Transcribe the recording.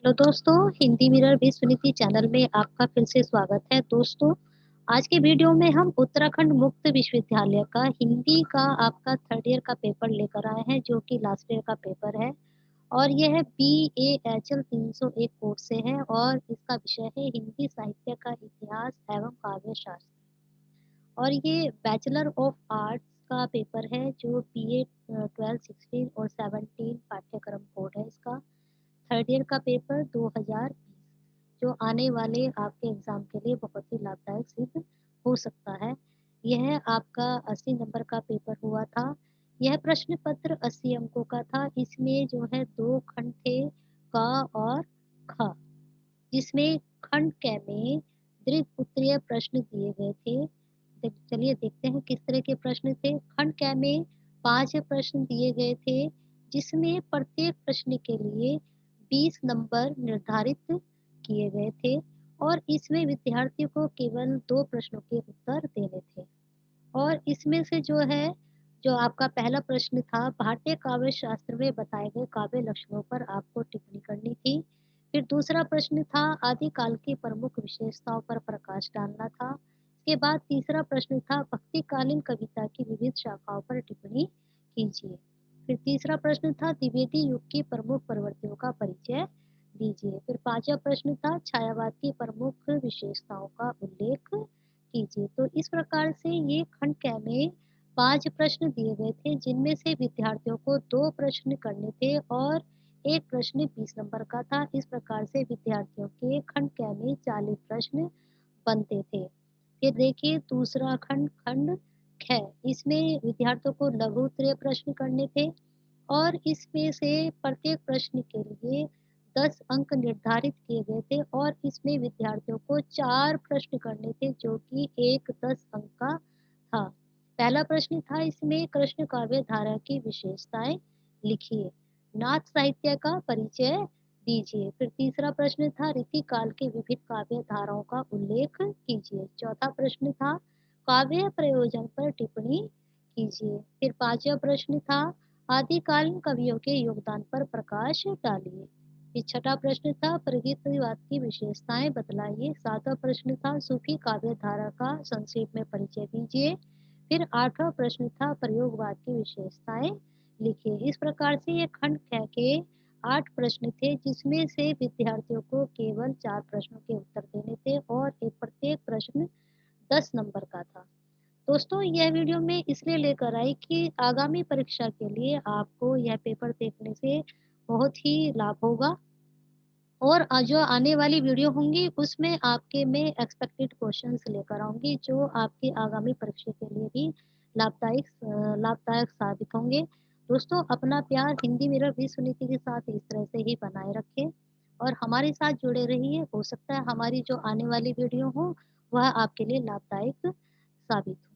Hello दोस्तों, Hindi mirror विश्व Suniti channel में आपका फिर से स्वागत है। दोस्तों, आज के वीडियो में हम उत्तराखंड मुक्त विश्वविद्यालय का हिंदी का आपका थर्ड ईयर का पेपर लेकर आए हैं, जो कि लास्ट ईयर का पेपर है। और यह है BAHL 301 कोर्स से है और इसका विषय है हिंदी साहित्य का इतिहास एवं काव्य शास्त्र। और ये बैचलर ऑफ आर्ट्स का पेपर है, जो BA 12, 16 और 17 पाठ्यक्रम कोड है इसका। थर्ड ईयर का पेपर 2020, जो आने वाले आपके एग्ज़ाम के लिए बहुत ही लाभदायक सिद्ध हो सकता है। यह आपका 80 नंबर का पेपर हुआ था। यह प्रश्न पत्र 80 अंकों का था। इसमें जो है 2 खंड थे, क और ख, जिसमें खंड क में दीर्घ उत्तरीय प्रश्न दिए गए थे। चलिए देखते हैं किस तरह के प्रश्न थे। खंड क में 5 प्रश्न दिए गए थे, जिसमें प्रत्येक प्रश्न के लिए 20 नंबर निर्धारित किए गए थे और इसमें विद्यार्थियों को केवल 2 प्रश्नों के उत्तर देने थे। और इसमें से जो है, जो आपका पहला प्रश्न था, भारतीय काव्य शास्त्र में बताए गए काव्य लक्षणों पर आपको टिप्पणी करनी थी। फिर दूसरा प्रश्न था, आदिकाल की प्रमुख विशेषताओं पर प्रकाश डालना था। इसके बाद तीसरा प्रश्न था, भक्तिकालीन कविता की विविध शाखाओं पर टिप्पणी कीजिए। फिर तीसरा प्रश्न था, द्विवेदी युग की प्रमुख प्रवृत्तियों का परिचय दीजिए। फिर पांचवा प्रश्न था, छायावाद की प्रमुख विशेषताओं का उल्लेख कीजिए। तो इस प्रकार से ये खंड क में 5 प्रश्न दिए गए थे, जिनमें से विद्यार्थियों को 2 प्रश्न करने थे और 1 प्रश्न 20 नंबर का था। इस प्रकार से विद्यार्थियों के खंड क में 40 प्रश्न बनते थे। फिर देखिए दूसरा खंड, खंड ख, इसमें विद्यार्थियों को लघु उत्तरीय प्रश्न करने थे और इसमें से प्रत्येक प्रश्न के लिए 10 अंक निर्धारित किए गए थे और इसमें विद्यार्थियों को 4 प्रश्न करने थे, जो कि एक 10 अंक का था। पहला प्रश्न था, इसमें कृष्ण काव्य धारा की विशेषताएं लिखिए। नाथ साहित्य का परिचय दीजिए। फिर तीसरा प्रश्न था, रीति काल के विभिन्न काव्य धाराओं का उल्लेख कीजिए। चौथा प्रश्न था, काव्य प्रयोजन पर टिप्पणी कीजिए। फिर पांचवा प्रश्न था, आदिकालीन कवियों के योगदान पर प्रकाश डालिए। फिर छठा प्रश्न था, प्रगीतवाद की विशेषताएं बतलाइए। सातवां प्रश्न था, सूफी काव्य धारा का संक्षेप में परिचय दीजिए। फिर आठवां प्रश्न था, प्रयोगवाद की विशेषताएं लिखिए। इस प्रकार से ये खंड ख के 8 प्रश्न थे, जिसमें से विद्यार्थियों को केवल 4 प्रश्नों के उत्तर देने थे और एक प्रत्येक प्रश्न 10 नंबर का था। दोस्तों, यह वीडियो मैं इसलिए लेकर आई कि आगामी परीक्षा के लिए आपको यह पेपर देखने से बहुत ही लाभ होगा। और जो आने वाली वीडियो होंगी, उसमें आपके मैं एक्सपेक्टेड क्वेश्चंस लेकर आऊँगी, जो आपकी आगामी परीक्षा के लिए भी लाभदायक साबित होंगे। दोस्तों, अपना प्यार हिंदी मिरर विश्व नीति के साथ इस तरह से ही बनाए रखें और हमारे साथ जुड़े रहिए। हो सकता है हमारी जो आने वाली वीडियो हो, वह आपके लिए लाभदायक साबित हो।